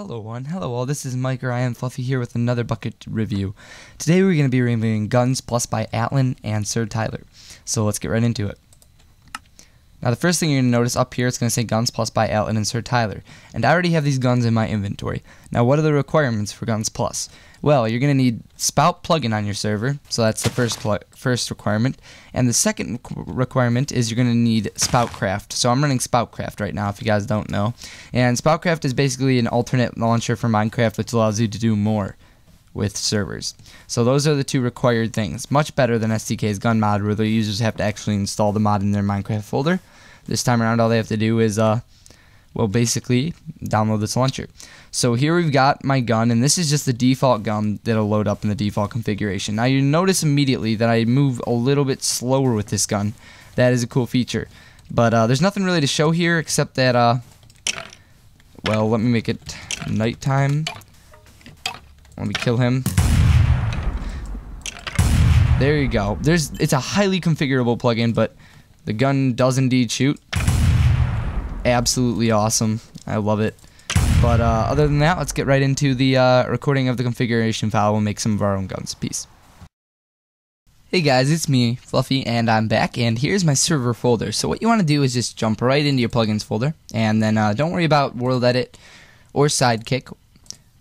Hello all, this is Mike or IAmFluffey here with another Bukkit review. Today we're going to be reviewing Guns Plus by Atlan and Sir Tyler. So let's get right into it. Now the first thing you're going to notice up here, it's going to say Guns Plus by Atlan and Sir Tyler. And I already have these guns in my inventory. Now what are the requirements for Guns Plus? Well, you're going to need Spout plugin on your server, so that's the first requirement. And the second requirement is you're going to need Spoutcraft. So I'm running Spoutcraft right now, if you guys don't know. And Spoutcraft is basically an alternate launcher for Minecraft, which allows you to do more with servers. So those are the two required things. Much better than SDK's gun mod, where the users have to actually install the mod in their Minecraft folder. This time around, all they have to do is, well, basically download this launcher. So here we've got my gun, and this is just the default gun that'll load up in the default configuration. Now you notice immediately that I move a little bit slower with this gun. That is a cool feature. But there's nothing really to show here except that, well, let me make it nighttime. Let me kill him. There you go. It's a highly configurable plugin, but the gun does indeed shoot. Absolutely awesome. I love it. But other than that, let's get right into the recording of the configuration file. We'll make some of our own guns. Peace. Hey guys, it's me, Fluffy, and I'm back, and here's my server folder. So what you want to do is just jump right into your plugins folder, and then don't worry about World Edit or Sidekick,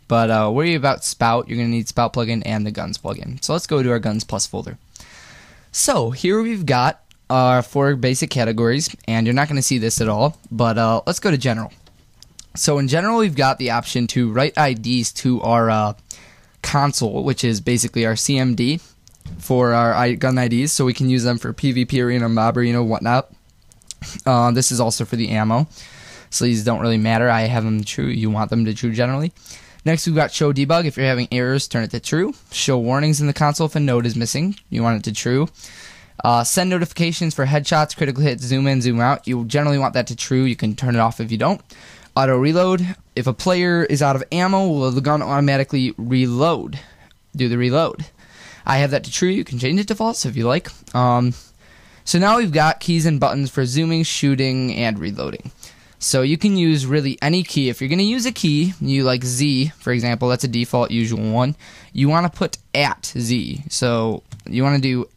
but worry about Spout. You're going to need Spout plugin and the Guns plugin. So let's go to our Guns Plus folder. So here we've got our 4 basic categories, and you're not going to see this at all, but let's go to General. So in general, we've got the option to write IDs to our console, which is basically our CMD for our gun IDs, so we can use them for PvP arena, mob arena, whatnot. This is also for the ammo, so these don't really matter. I have them true. You want them to true generally. Next, we've got show debug. If you're having errors, turn it to true. Show warnings in the console if a node is missing. You want it to true. Send notifications for headshots, critical hits, zoom in, zoom out. You generally want that to true. You can turn it off if you don't. Auto reload. If a player is out of ammo, will the gun automatically reload? Do the reload. I have that to true. You can change it to false if you like. So now we've got keys and buttons for zooming, shooting, and reloading. So you can use really any key. If you're going to use a key, you like Z, for example, that's a default usual one. You want to put @Z. So you want to do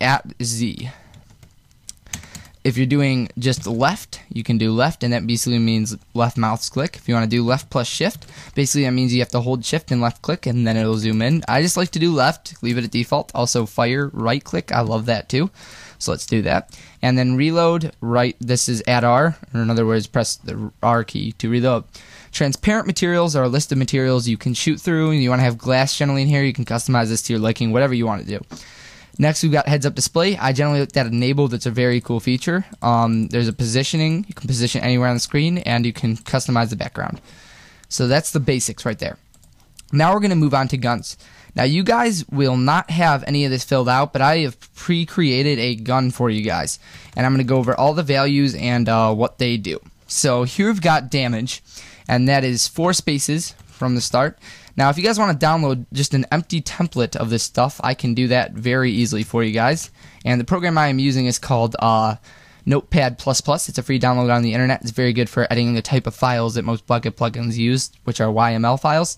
@Z. If you're doing just left, you can do left, and that basically means left mouse click. If you want to do left plus shift, basically that means you have to hold shift and left click, and then it'll zoom in. I just like to do left, leave it at default. Also fire, right click, I love that too. So let's do that. And then reload, right, this is @R, or in other words, press the R key to reload. Transparent materials are a list of materials you can shoot through, and you want to have glass generally in here. You can customize this to your liking, whatever you want to do. Next, we've got heads-up display. I generally like that enabled. It's a very cool feature. There's a positioning. You can position anywhere on the screen, and you can customize the background. So that's the basics right there. Now we're going to move on to guns. Now you guys will not have any of this filled out, but I have pre-created a gun for you guys. And I'm going to go over all the values and what they do. So here we've got damage, and that is 4 spaces from the start. Now, if you guys want to download just an empty template of this stuff, I can do that very easily for you guys. And the program I am using is called Notepad++. It's a free download on the internet. It's very good for editing the type of files that most Bukkit plugins use, which are YML files.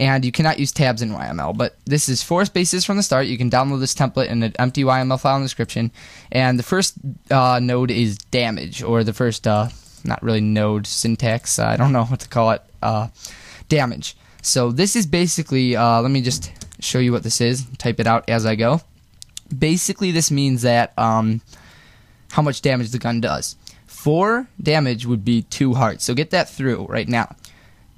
And you cannot use tabs in YML, but this is 4 spaces from the start. You can download this template in an empty YML file in the description. And the first node is damage, or the first, not really node syntax, I don't know what to call it, damage. So this is basically, let me just show you what this is, type it out as I go. Basically this means that how much damage the gun does. 4 damage would be 2 hearts, so get that through right now.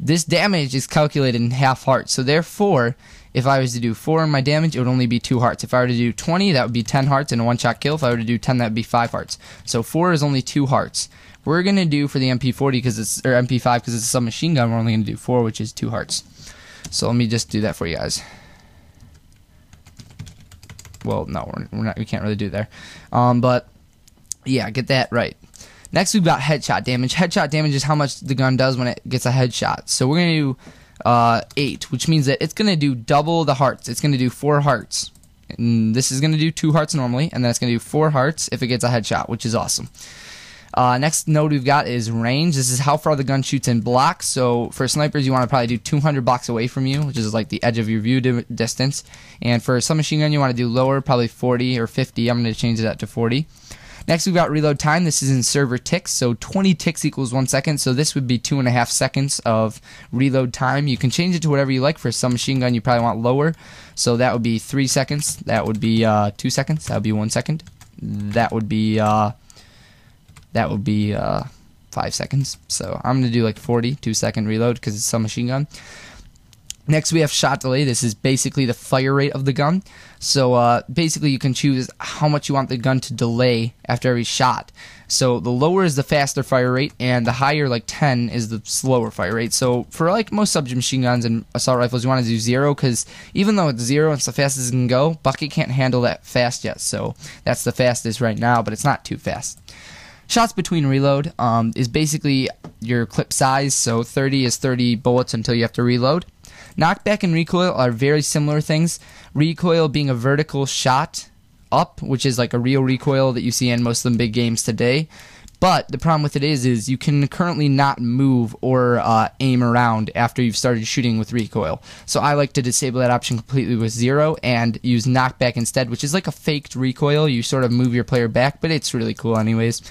This damage is calculated in half hearts, so therefore, if I was to do 4 in my damage, it would only be 2 hearts. If I were to do 20, that would be 10 hearts and a one-shot kill. If I were to do 10, that would be 5 hearts. So 4 is only 2 hearts. We're going to do for the MP40, or MP5, because it's a submachine gun, we're only going to do 4, which is 2 hearts. So let me just do that for you guys. Well, no, we can't really do there. But yeah, get that right. Next, we've got headshot damage. Headshot damage is how much the gun does when it gets a headshot. So we're going to do 8, which means that it's going to do double the hearts. It's going to do 4 hearts. And this is going to do 2 hearts normally, and then it's going to do 4 hearts if it gets a headshot, which is awesome. Next node we've got is range. This is how far the gun shoots in blocks. So for snipers, you want to probably do 200 blocks away from you, which is like the edge of your view distance. And for a submachine gun, you want to do lower, probably 40 or 50. I'm going to change that to 40. Next, we've got reload time. This is in server ticks, so 20 ticks equals 1 second, so this would be 2.5 seconds of reload time. You can change it to whatever you like. For a submachine gun, you probably want lower, so that would be 3 seconds. That would be 2 seconds. That would be 1 second. That would be 5 seconds. So I'm going to do like 40, 2-second reload because it's a submachine gun. Next, we have shot delay. This is basically the fire rate of the gun. So basically, you can choose how much you want the gun to delay after every shot. So the lower is the faster fire rate, and the higher, like 10, is the slower fire rate. So for like most submachine guns and assault rifles, you want to do 0 because even though it's 0, it's the fastest it can go. Bukkit can't handle that fast yet, so that's the fastest right now, but it's not too fast. Shots between reload is basically your clip size. So 30 is 30 bullets until you have to reload. Knockback and recoil are very similar things. Recoil being a vertical shot up, which is like a real recoil that you see in most of the big games today. But the problem with it is you can currently not move or aim around after you've started shooting with recoil. So I like to disable that option completely with 0 and use knockback instead, which is like a faked recoil. You sort of move your player back, but it's really cool anyways.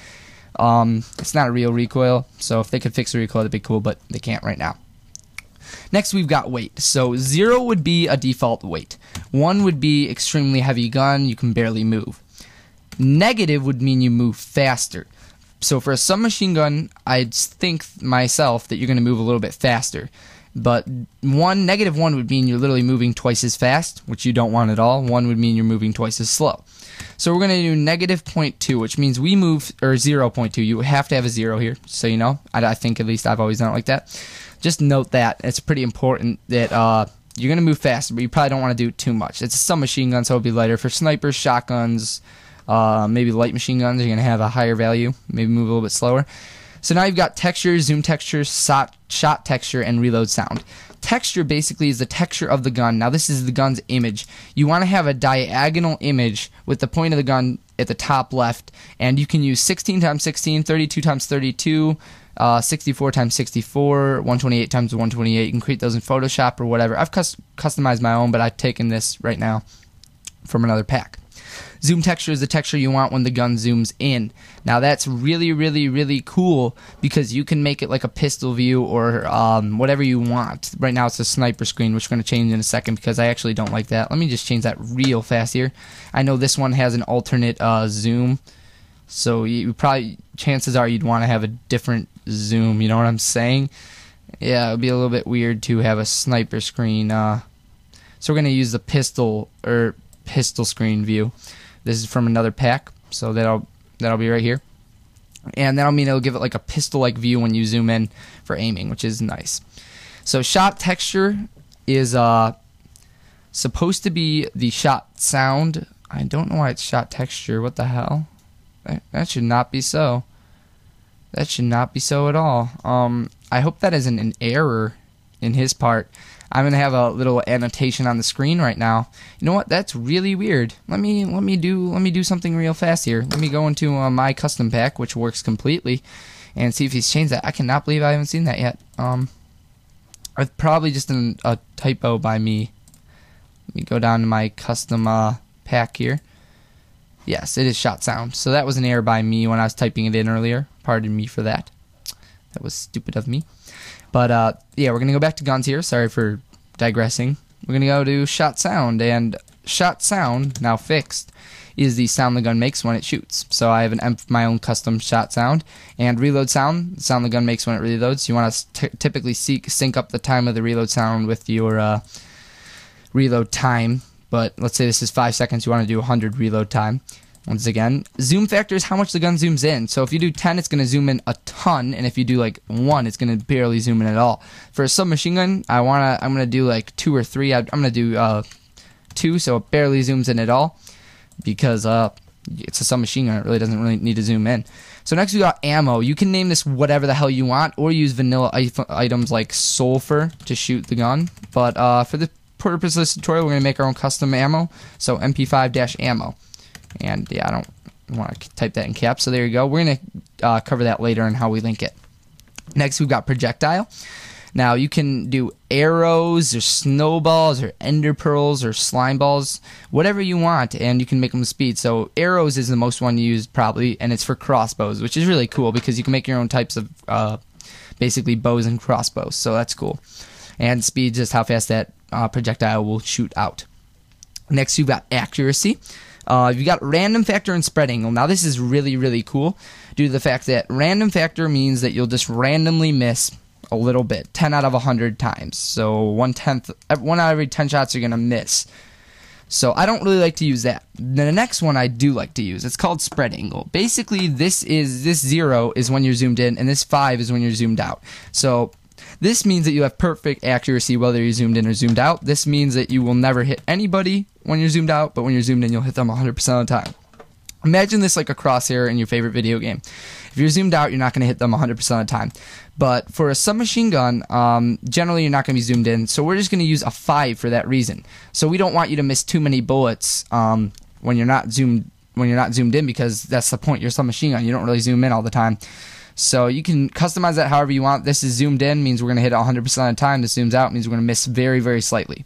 It's not a real recoil, so if they could fix the recoil, that'd be cool, but they can't right now. Next, we've got weight. So 0 would be a default weight. 1 would be extremely heavy gun, you can barely move. Negative would mean you move faster. So for a submachine gun, I'd think myself that you're going to move a little bit faster. But -1 would mean you're literally moving twice as fast, which you don't want at all. 1 would mean you're moving twice as slow. So we're going to do -0.2, which means we move, or 0.2. You have to have a 0 here, so you know. I think at least I've always done it like that. Just note that. It's pretty important that you're going to move faster, but you probably don't want to do it too much. It's a submachine gun, so it'll be lighter. For snipers, shotguns, maybe light machine guns, you're going to have a higher value. Maybe move a little bit slower. So now you've got texture, zoom texture, shot texture, and reload sound. Texture basically is the texture of the gun. Now this is the gun's image. You want to have a diagonal image with the point of the gun at the top left, and you can use 16x16, 32x32, 64x64, 128x128. You can create those in Photoshop or whatever. I've customized my own, but I've taken this right now from another pack. Zoom texture is the texture you want when the gun zooms in. Now that's really, really, really cool because you can make it like a pistol view or whatever you want. Right now it's a sniper screen, which we're going to change in a second because I actually don't like that. Let me just change that real fast here. I know this one has an alternate zoom, so you probably, chances are you'd want to have a different zoom, you know what I'm saying? Yeah, it would be a little bit weird to have a sniper screen. So we're going to use the pistol screen view. This is from another pack, so that'll be right here. And that'll mean it'll give it like a pistol-like view when you zoom in for aiming, which is nice. So shot texture is supposed to be the shot sound. I don't know why it's shot texture. What the hell? That should not be so. That should not be so at all. I hope that isn't an error in his part. I'm gonna have a little annotation on the screen right now. You know what? That's really weird. Let me do something real fast here. Let me go into my custom pack, which works completely, and see if he's changed that. I cannot believe I haven't seen that yet. It's probably just a typo by me. Let me go down to my custom pack here. Yes, it is shot sound. So that was an error by me when I was typing it in earlier. Pardon me for that. That was stupid of me. But yeah, we're going to go back to guns here. Sorry for digressing. We're going to go to shot sound. And shot sound, now fixed, is the sound the gun makes when it shoots. So I have my own custom shot sound. And reload sound, the sound the gun makes when it reloads. You want to typically sync up the time of the reload sound with your reload time. But let's say this is 5 seconds. You want to do 100 reload time. Once again, zoom factor is how much the gun zooms in. So if you do 10, it's going to zoom in a ton, and if you do like 1, it's going to barely zoom in at all. For a submachine gun, I'm going to do like 2 or 3. I'm going to do 2, so it barely zooms in at all because it's a submachine gun. It really doesn't really need to zoom in. So next we got ammo. You can name this whatever the hell you want, or use vanilla items like sulfur to shoot the gun. But for the purpose of this tutorial, we're going to make our own custom ammo. So MP5-ammo. And yeah, want to type that in caps. So there you go. We're going to cover that later on how we link it. Next, we've got projectile. Now, you can do arrows or snowballs or ender pearls or slime balls, whatever you want, and you can make them with speed. So arrows is the most one used probably, and it's for crossbows, which is really cool because you can make your own types of basically bows and crossbows, so that's cool. And speed, just how fast that projectile will shoot out. Next, you've got accuracy. You've got random factor and spread angle. Now, this is really, really cool due to the fact that random factor means that you'll just randomly miss a little bit, 10 out of 100 times. So 1 out of every 10 shots you're going to miss. So I don't really like to use that. The next one I do like to use, it's called spread angle. Basically, this 0 is when you're zoomed in, and this 5 is when you're zoomed out. So this means that you have perfect accuracy whether you're zoomed in or zoomed out. This means that you will never hit anybody when you're zoomed out, but when you're zoomed in, you'll hit them 100% of the time. Imagine this like a crosshair in your favorite video game. If you're zoomed out, you're not going to hit them 100% of the time. But for a submachine gun, generally you're not going to be zoomed in, so we're just going to use a 5 for that reason. So we don't want you to miss too many bullets when you're not zoomed in, because that's the point. You're a submachine gun. You don't really zoom in all the time. So you can customize that however you want. This is zoomed in, means we're going to hit it 100% of the time. This zooms out, means we're going to miss very, very slightly.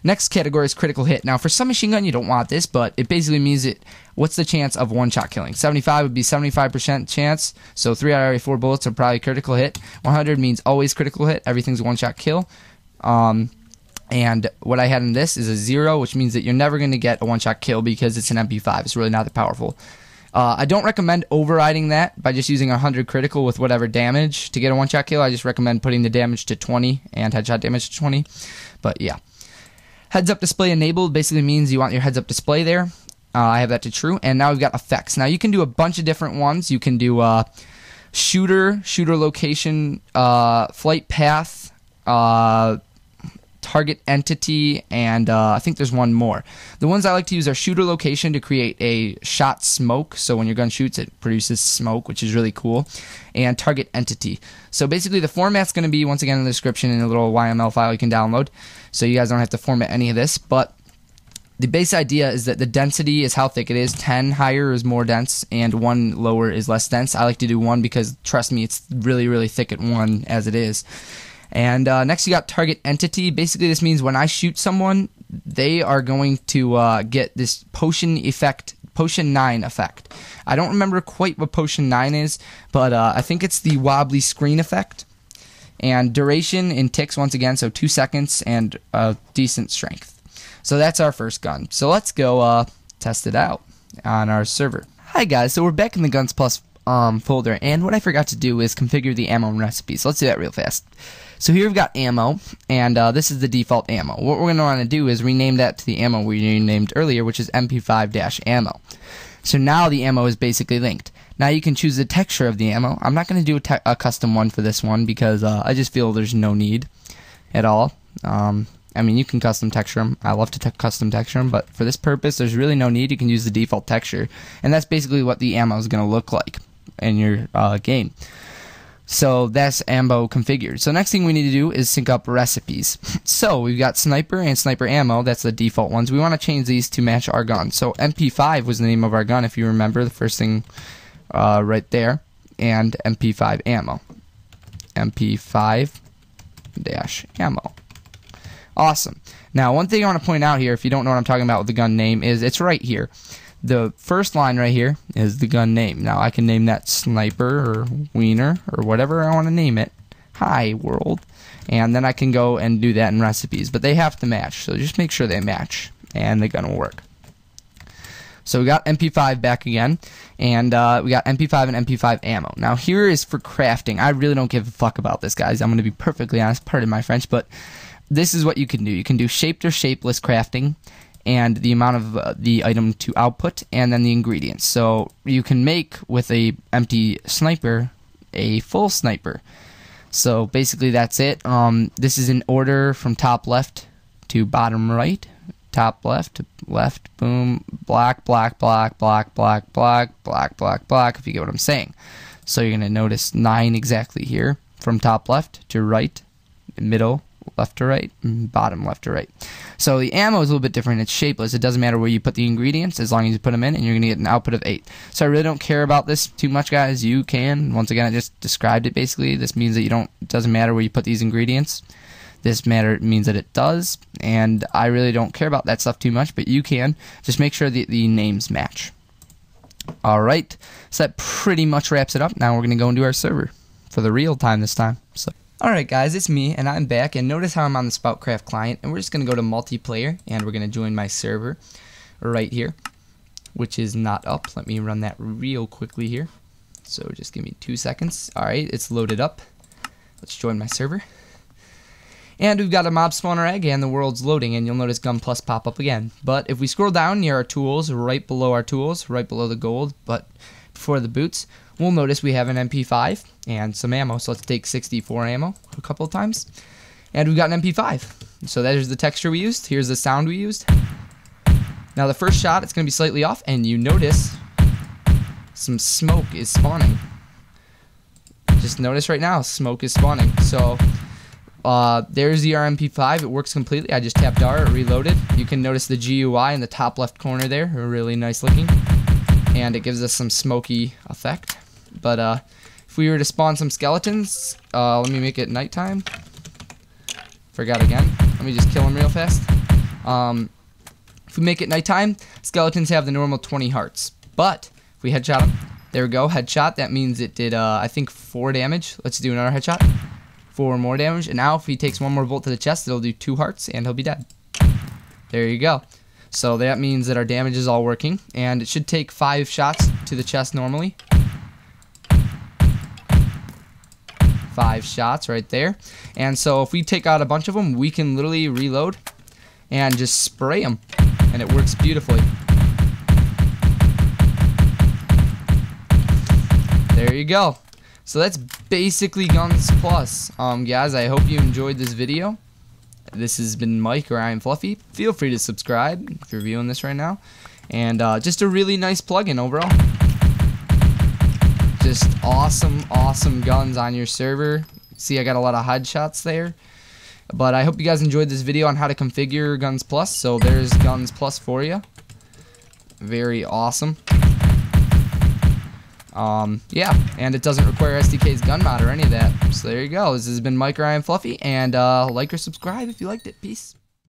Next category is critical hit. Now, for submachine gun, you don't want this, but it basically means what's the chance of one shot killing? 75 would be 75% chance, so 3 out of every 4 bullets are probably critical hit. 100 means always critical hit. Everything's a one shot kill. And what I had in this is a 0, which means that you're never going to get a one shot kill because it's an MP5. It's really not that powerful. I don't recommend overriding that by just using 100 critical with whatever damage to get a one-shot kill. I just recommend putting the damage to 20 and headshot damage to 20. But yeah. Heads-up display enabled basically means you want your heads-up display there. I have that to true. And now we've got effects. Now you can do a bunch of different ones. You can do shooter location, flight path, target entity, and I think there's one more. The ones I like to use are shooter location to create a shot smoke, so when your gun shoots it produces smoke, which is really cool, and target entity. So basically the format's going to be once again in the description in a little YML file you can download, so you guys don't have to format any of this, but the base idea is that the density is how thick it is. 10 higher is more dense, and 1 lower is less dense. I like to do 1 because, trust me, it's really, really thick at 1 as it is. And next you got target entity. Basically this means when I shoot someone, they are going to get this potion 9 effect. I don't remember quite what potion 9 is, but I think it's the wobbly screen effect. And duration in ticks once again, so 2 seconds and decent strength. So that's our first gun. So let's go test it out on our server. Hi guys, so we're back in the Guns Plus folder, and what I forgot to do is configure the ammo and recipe. So let's do that real fast. So here we've got ammo, and this is the default ammo. What we're going to want to do is rename that to the ammo we renamed earlier, which is MP5-ammo. So now the ammo is basically linked. Now you can choose the texture of the ammo. I'm not going to do a custom one for this one because I just feel there's no need at all. I mean, you can custom texture them. I love to custom texture them, but for this purpose, there's really no need. You can use the default texture, and that's basically what the ammo is going to look like in your game. So that's ammo configured. So next thing we need to do is sync up recipes. So we've got sniper and sniper ammo. That's the default ones. We want to change these to match our gun. So MP5 was the name of our gun, if you remember, the first thing right there, and MP5 ammo. MP5-ammo. Awesome. Now, one thing I want to point out here, if you don't know what I'm talking about with the gun name, is it's right here. The first line right here is the gun name. Now, I can name that Sniper or Wiener or whatever I want to name it. Hi, world. And then I can go and do that in recipes. But they have to match, so just make sure they match, and the gun will work. So we got MP5 back again, and we got MP5 and MP5 ammo. Now, here is for crafting. I really don't give a fuck about this, guys. I'm going to be perfectly honest, pardon my French, but this is what you can do. You can do shaped or shapeless crafting, and the amount of the item to output, and then the ingredients. So you can make with a empty sniper a full sniper. So basically that's it. This is in order from top left to bottom right. Top left, left, boom, black, black, black, black, black, black, black, black, black, if you get what I'm saying. So you're going to notice 9 exactly here, from top left to right, middle, left to right, bottom left to right. So the ammo is a little bit different. It's shapeless. It doesn't matter where you put the ingredients as long as you put them in, and you're going to get an output of 8. So I really don't care about this too much, guys. You can. Once again, I just described it basically. This means that it doesn't matter where you put these ingredients. This means that it does, and I really don't care about that stuff too much, but you can. Just make sure that the names match. Alright, so that pretty much wraps it up. Now we're going to go into our server for the real time this time. Alright guys, it's me, and I'm back, and notice how I'm on the Spoutcraft client, and we're just going to go to multiplayer, and we're going to join my server right here, which is not up. Let me run that real quickly here. So just give me 2 seconds. Alright, it's loaded up. Let's join my server. And we've got a mob spawner egg, and the world's loading, and you'll notice Gun Plus pop up again. But if we scroll down near our tools, right below our tools, right below the gold, but before the boots, we'll notice we have an MP5 and some ammo. So let's take 64 ammo a couple of times. And we've got an MP5. So there's the texture we used. Here's the sound we used. Now the first shot, it's going to be slightly off, and you notice some smoke is spawning. Just notice right now, smoke is spawning. So there's the MP5. It works completely. I just tapped R, it reloaded. You can notice the GUI in the top left corner there, really nice looking, and it gives us some smoky effect. But if we were to spawn some skeletons, let me make it nighttime. Forgot again. Let me just kill them real fast. If we make it nighttime, skeletons have the normal 20 hearts. But if we headshot them, there we go, headshot. That means it did, I think, 4 damage. Let's do another headshot. 4 more damage, and now if he takes one more bolt to the chest, it'll do 2 hearts, and he'll be dead. There you go. So that means that our damage is all working, and it should take 5 shots to the chest normally. 5 shots right there. And so if we take out a bunch of them, we can literally reload and just spray them, and it works beautifully. There you go. So that's basically Guns Plus. Guys, I hope you enjoyed this video. This has been Mike, or IAmFluffey. Feel free to subscribe if you're viewing this right now. And just a really nice plugin overall. Just awesome guns on your server. See, I got a lot of headshots there. But I hope you guys enjoyed this video on how to configure Guns Plus. So there's Guns Plus for you. Very awesome. Yeah, and it doesn't require SDK's gun mod or any of that. So there you go. This has been Mike, or IAmFluffey, and like or subscribe if you liked it. Peace.